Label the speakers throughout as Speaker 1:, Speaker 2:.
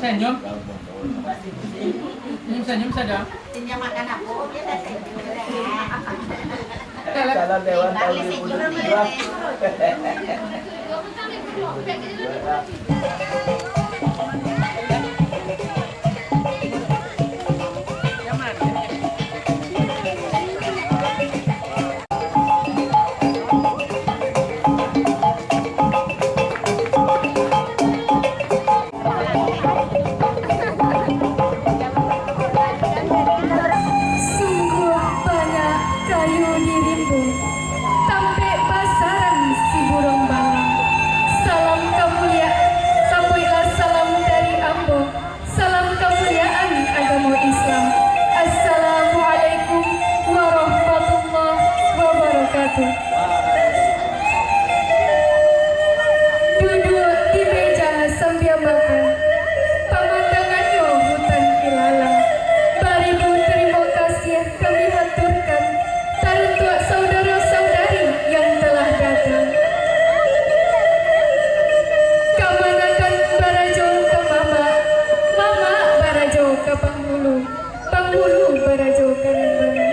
Speaker 1: senyum. Senyum saja.
Speaker 2: Senyum makan aku, dia dah senyum.
Speaker 3: Salam Dewan tahun 2003.
Speaker 4: Sungguh banyak kayu di rimbun, sampai pasaran si burung bangau. Salam kemuliaan, sampailah salam dari Ambo. Salam kemuliaan agama Islam. Assalamualaikum warahmatullahi wabarakatuh. Duduk di meja sambil makan, pemandangannya hutan ilalang. Beribu terima kasih kami haturkan teruntuk saudara-saudari yang telah datang. Kamanakan barajo ke mama, mama barajo ke penghulu, penghulu barajo ke nembana.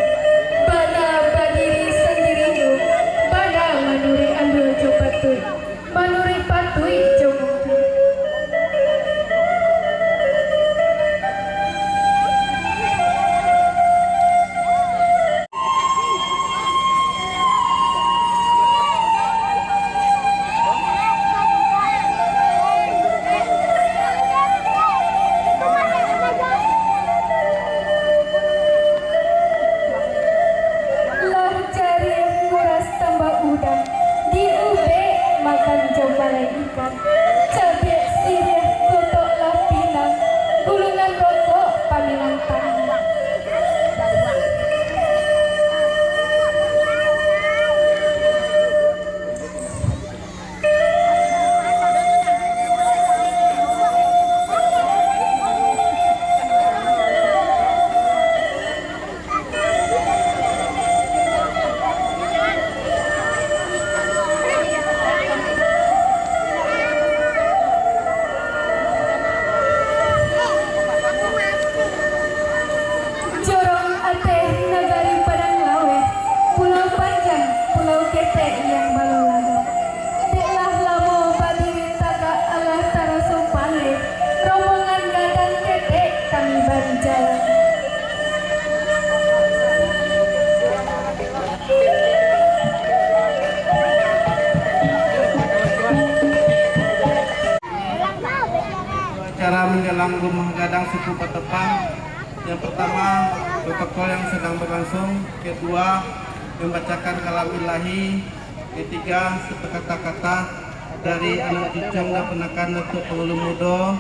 Speaker 4: Bana berdiri sendirinya, bana manuri ambil jo patui, manuri patui jo mati. Lah cari nguras tambah udang, di ube makan jombalai ikan, cabai sirih gotoklah pinang, gulungan rokok paminan tangan. Jorong ateh nagari Padang Lawe, pulau panjang, pulau ketek yang balolaga. Deklah lamo badiri taga alah tarasong pale, rombongan gadang ketek kami bari jalan.
Speaker 3: Cara menjelang rumah gadang suku Petepang. Yang pertama, protokol yang sedang berlangsung. Kedua, membacakan kalam ilahi. Ketiga, kata-kata dari anak cucung dan penekan untuk penghulu muda.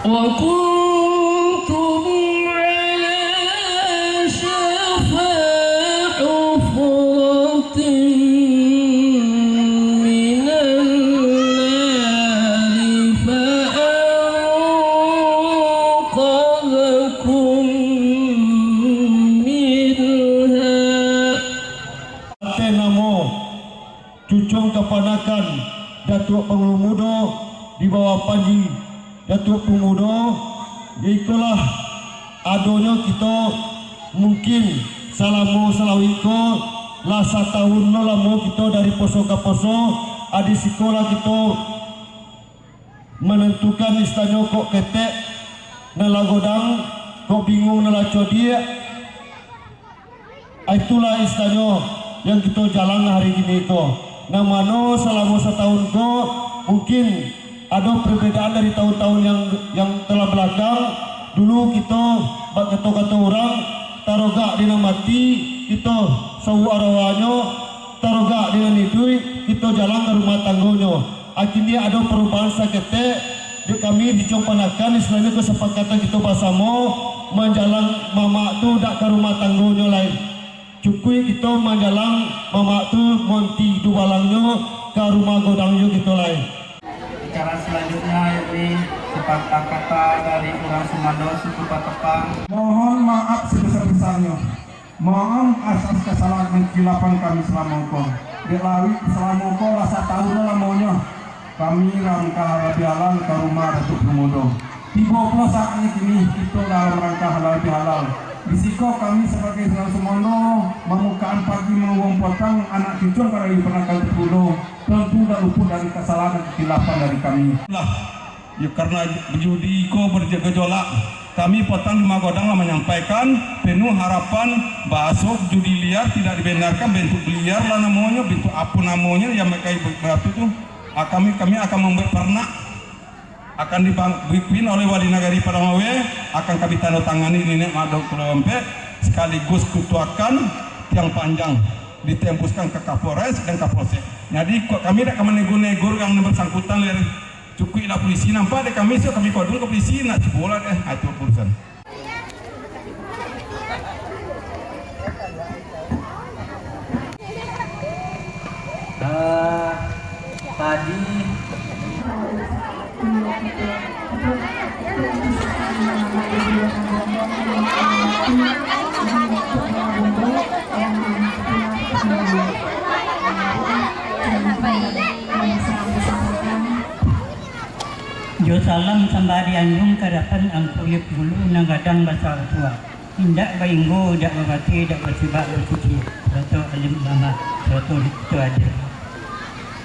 Speaker 5: وكنتم على شفا حفرة من النار فأنقذكم منها.
Speaker 6: Namo cucung keponakan Datuk Penghulu Muda di bawah Panji Datuk Pemuda, itulah adonya kita mungkin salamu salawiko lah setahun lama kita dari poso ke poso adi sekolah kita menentukan istanyo kok ketek nalagodang kok bingung nalaco dia. Itulah istanyo yang kita jalan hari ini kok. Namano selama setahun kok mungkin ada perbedaan dari tahun-tahun yang telah belakang. Dulu kita kata-kata orang taroga dina mati kita sawu arawanyo taroga dina nidui kita jalan ke rumah tanggonyo. akhirnya ada perubahan sakete di kami dicompanakan istilahnya kesepakatan kita bersama menjalang mama tu dak ke rumah tanggunyo lain cukui kita menjalang mama tu monti dubalangnya ke rumah godangnya kita lain.
Speaker 3: Cara selanjutnya yakni sepatah kata dari orang Sumado suku Patepang.
Speaker 1: Mohon maaf sebesar-besarnya. Mohon atas kesalahan dan kesilapan kami selama engkau. Delawi selama engkau rasa tahu lamanya. Kami rangka halal bihalal ke rumah Datuk Komodo. Tiba-tiba saatnya kini kita dalam rangka halal bihalal. Risiko kami sebagai seorang Sumono memukaan pagi menguang potong anak cucu pada ibu penangkal terbunuh tentu tak luput dari kesalahan dan kesilapan dari kami.
Speaker 7: Ya karena judi ko bergejolak, kami potong di Magodang menyampaikan penuh harapan bahwa judi liar tidak dibenarkan, bentuk liar lah namanya, bentuk apa namanya yang mereka berarti itu kami akan membuat pernak akan dipimpin oleh Wali Nagari Padanglawe, akan kami tanda tangani ini Madok Kulompe sekaligus kutuakan tiang panjang ditembuskan ke Kapolres dan Kapolsek. Jadi kami tidak akan menegur-negur yang bersangkutan dari cukup lah polisi nampak deh kami so kami kodong ke polisi nak bola deh itu urusan.
Speaker 3: Tadi
Speaker 8: Jo salam sambari anjung karapan angkuyuk bulu nagadang basar tua. Indak bainggo dak babati dak bersibak bersuci. Rato alim lama, rato itu ada.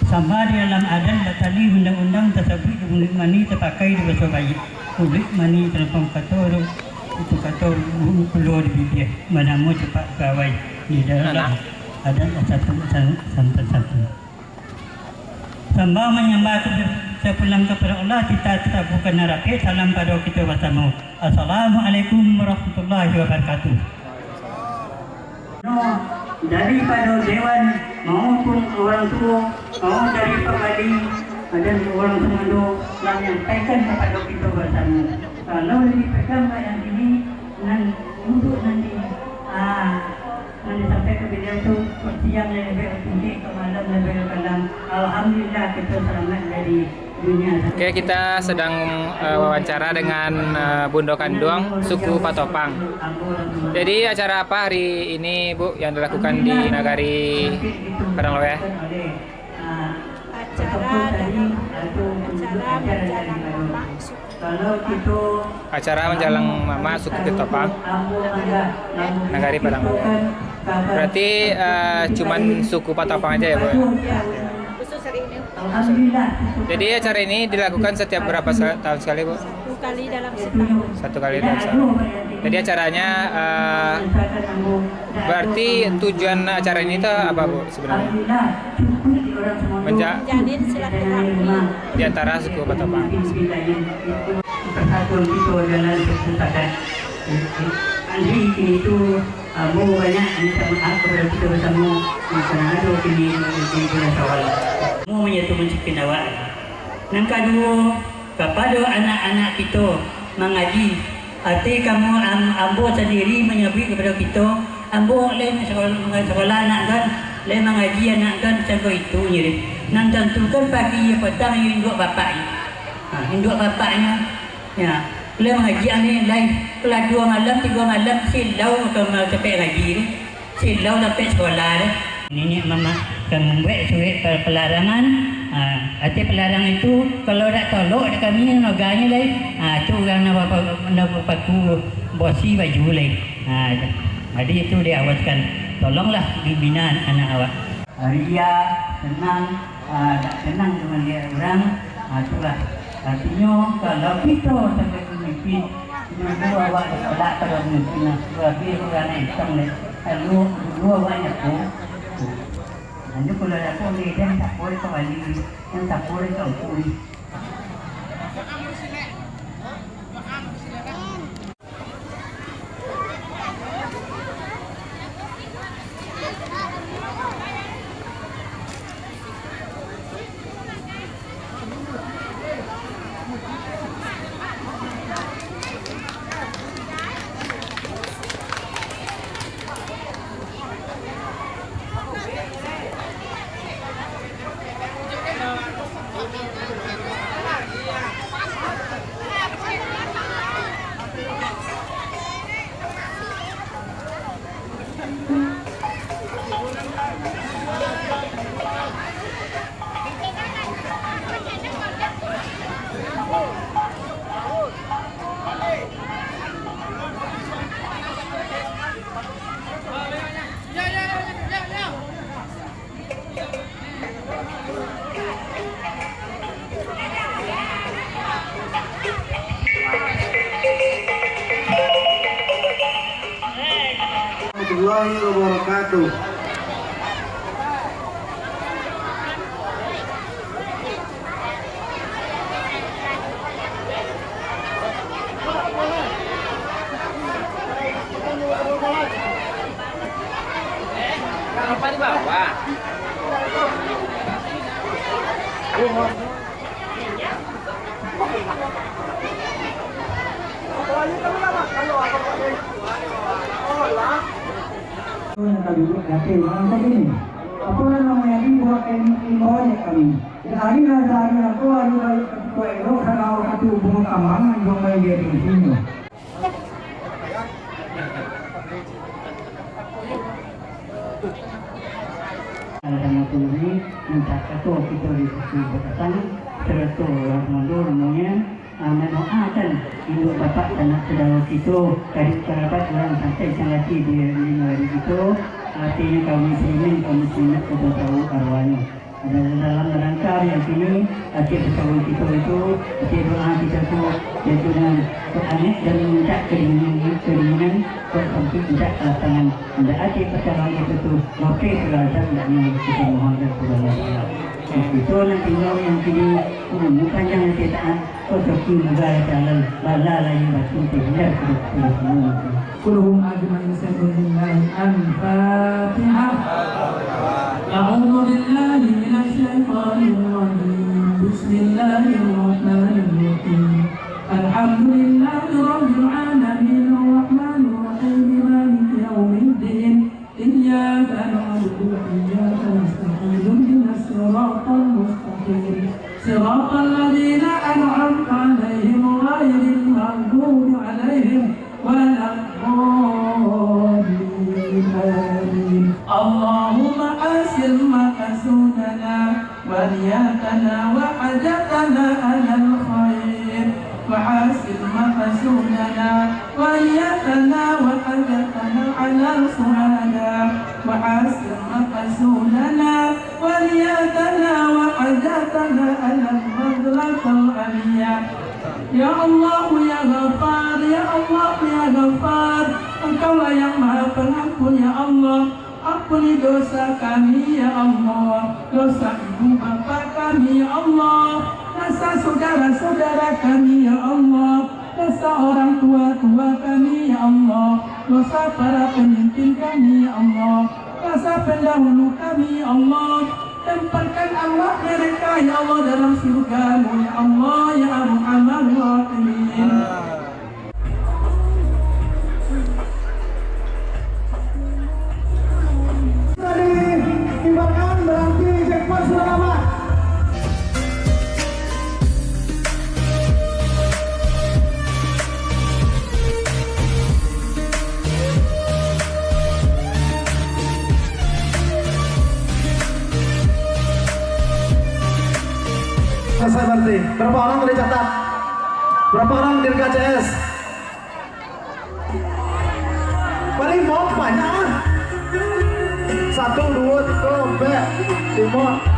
Speaker 8: Sama di dalam adan batali undang-undang tersebut kulit mani terpakai di bahasa bayi. Kulit mani terlampau kator itu kator keluar di bibir. Manamu cepat kawai di dalam adan satu. Sambal menyembah sepulang kepada Allah kita tetap bukan rakyat salam pada kita bersama. Assalamualaikum warahmatullahi wabarakatuh. Daripada Dewan maupun orang tua mau dari pembali dan orang Sumodo yang menyampaikan kepada kita bersama. Kalau dipegang yang ini untuk nanti sampai ke beliau itu siang lebih tinggi ke malam lebih dalam. Alhamdulillah kita selamat dari dunia.
Speaker 9: Oke, kita sedang wawancara dengan Bundo Kanduang suku Patopang. Jadi acara apa hari ini Bu yang dilakukan di Nagari Padanglawe? Acara menjalang mama suku Patopang Nagari Padanglawe. Berarti cuman suku Patopang aja ya Bu? Jadi acara ini dilakukan setiap berapa tahun sekali Bu? Satu kali dalam setahun. Jadi acaranya berarti tujuan acara ini itu apa Bu sebenarnya?
Speaker 2: Menjalin silaturahmi
Speaker 9: di antara suku Patopang.
Speaker 8: Persatuan itu adalah kesempatan. Andri itu mau banyak minta maaf kepada kita bersama karena ada kini di bulan Syawal. Mau menyatu menciptakan awak. Yang kedua kepada anak-anak kita mengaji. Arti kamu ambo sendiri menyebut kepada kita ambo lain sekolah anak kan lain mengaji anak kan sampai itu nyeri. Nan tentukan pagi petang induk bapaknya. Induk bapaknya ya. Lain mengaji ni lain kelas 2 malam 3 malam silau ke sampai ngaji ni. Silau sampai sekolah ni. Ini mama akan membuat surat pelarangan. Arti pelarangan itu kalau tak tolak kami noganya lain. Itu orang nak paku bosi baju lain. Jadi itu diawaskan. Tolonglah pimpinan anak awak. Ria tenang, tak tenang dengan dia orang. Itulah. Artinya kalau kita sampai pemimpin, dulu awak sekolah pada pemimpin. Lebih orang Islam ni. Kalau dulu awaknya pun. Nanti kalau ada pun dia yang tak boleh kembali, yang tak boleh kembali.
Speaker 3: warahmatullahi wabarakatuh.
Speaker 9: Apa di bawah?
Speaker 10: Apa namanya ini buat imbauannya kami. Hari aku ada ketua elok kalau satu bunga kambang yang bayi di sini.
Speaker 8: Alhamdulillah minta ketua kita di sisi berkatan serta mundur semuanya mendoakan ibu bapak dan anak saudara kita dari kerabat orang sampai sangat di negara kita. Artinya kaum muslimin kita tahu arwahnya. Dalam rangka yang ini akhir bersama kita itu akhir doa kita itu yaitu dengan berani dan minta keinginan sampai minta tangan anda akhir perkara itu tu oke terasa dan kita mohon kepada Allah. Itu nanti yang kini bukan yang cetakan kotoki negara jalan bala lagi batu tidak semua.
Speaker 10: Kulhum ajmain sallallahu al-Fatihah. A'udzu billahi minasy syaithanir rajim. Bismillahirrahmanirrahim. Alhamdulillahi rabbil alamin arrahmanir rahim maliki yaumiddin. Iyyaka na'budu wa iyyaka nasta'in. Ihdinas siratal mustaqim. Siratal ladzina an'amta 'alaihim ghairil maghdubi 'alaihim waladdallin. Allahumma asir maqasudana wa niyatana wa hajatana 'alal khair wa asir maqasudana wa niyatana wa hajatana 'alal su'ada wa asir maqasudana wa niyatana wa hajatana 'alal madlatul aliyah. Ya Allah ya Ghaffar, ya Allah ya Ghaffar, Engkaulah yang Maha Pengampun ya Allah. Ampuni dosa kami ya Allah, dosa ibu bapa kami ya Allah, dosa saudara-saudara kami ya Allah, dosa orang tua kami ya Allah, dosa para pemimpin kami ya Allah, dosa pendahulu kami ya Allah. Tempatkan Allah mereka ya Allah dalam surga-Mu ya Allah ya Arhamar Rahimin. Dikibarkan berarti jackpot sudah lama. Selesai berarti. Berapa orang boleh catat? Berapa orang di KCS? Paling mau banyak. 1, 2, 3, 4, 5.